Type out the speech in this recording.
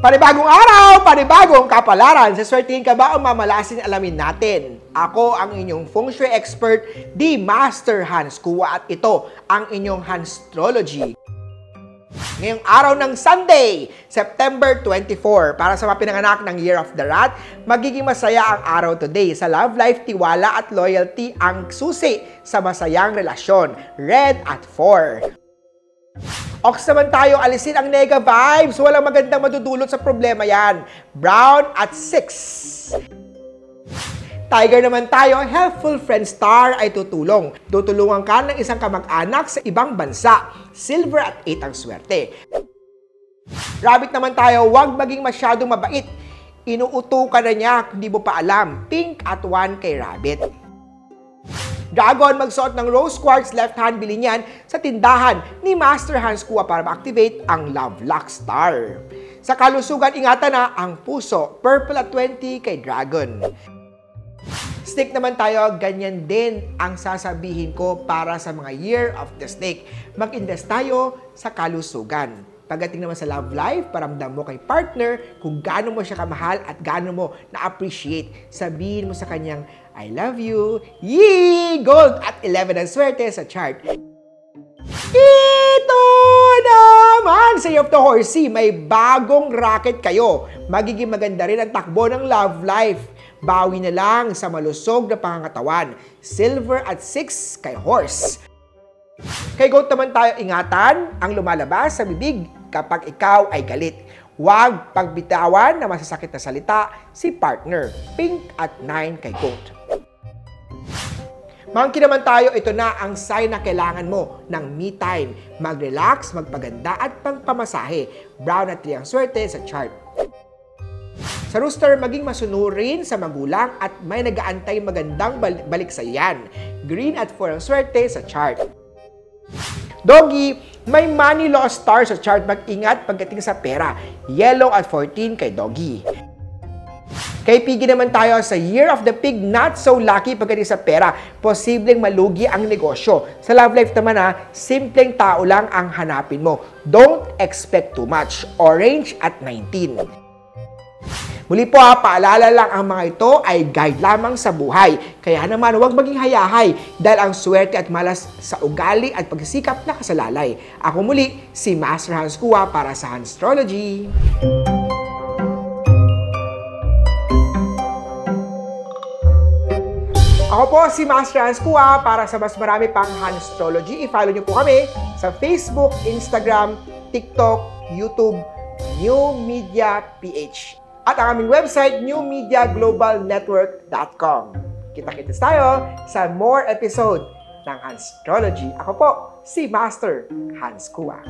Panibagong araw, panibagong kapalaran. Saswertihin ka ba o mamalasin? Alamin natin. Ako ang inyong feng shui expert, the Master Hans Kua, at ito ang inyong Hanstrology. Ngayong araw ng Sunday, September 24, para sa mga pinanganak ng Year of the Rat, magiging masaya ang araw today. Sa love life, tiwala at loyalty ang susi sa masayang relasyon. Red at 4. Ox naman tayo, alisin ang nega vibes. Walang magandang madudulot sa problema yan. Brown at 6. Tiger naman tayo, helpful friend star ay tutulong. Tutulungan ka ng isang kamag-anak sa ibang bansa. Silver at 8 ang swerte. Rabbit naman tayo, huwag maging masyadong mabait. Inuuto ka na niya, hindi mo pa alam. Pink at 1 kay Rabbit. Dragon, magsuot ng rose quartz left hand, bilhin yan sa tindahan ni Master Hans Kua para ma-activate ang Love Luck Star. Sa kalusugan, ingatan na ang puso. Purple at 20 kay Dragon. Snake naman tayo, ganyan din ang sasabihin ko para sa mga Year of the Snake. Mag-invest tayo sa kalusugan. Pagdating naman sa love life, paramdam mo kay partner kung gaano mo siya kamahal at gaano mo na-appreciate. Sabihin mo sa kanyang, I love you. Yee! Gold at 11 ang swerte sa chart. Ito naman sa Year of the Horsey, may bagong racket kayo. Magiging maganda rin ang takbo ng love life. Bawi na lang sa malusog na pangangatawan. Silver at 6 kay Horse. Kay Goat naman tayo, ingatan ang lumalabas sa bibig kapag ikaw ay galit. Huwag pagbitawan na masasakit na salita si partner. Pink at 9 kay Goat. Monkey naman tayo, ito na ang sign na kailangan mo ng me time. Mag-relax, magpaganda at pagpamasahe. Brown at 3 ang swerte sa chart. Sa Rooster, maging masunurin sa magulang at may nag-aantay magandang balik sa iyan. Green at 4 ang swerte sa chart. Doggy, may money loss star sa chart. Mag-ingat pagdating sa pera. Yellow at 14 kay Doggy. Kay Piggy naman tayo, sa Year of the Pig, not so lucky pagdating sa pera. Posibleng malugi ang negosyo. Sa love life naman simpleng tao lang ang hanapin mo. Don't expect too much. Orange at 19. Muli po paalala lang, ang mga ito ay guide lamang sa buhay. Kaya naman huwag maging hayahay dahil ang swerte at malas sa ugali at pagsisikap nakasalalay. Ako muli, si Master Hans Kua para sa Hanstrology. Ako po si Master Hans Kua para sa mas marami pang Hanstrology. I-follow niyo po kami sa Facebook, Instagram, TikTok, YouTube, New Media PH. At ang aming website, newmediaglobalnetwork.com. Kita-kits tayo sa more episode ng Hanstrology. Ako po, si Master Hans Kua.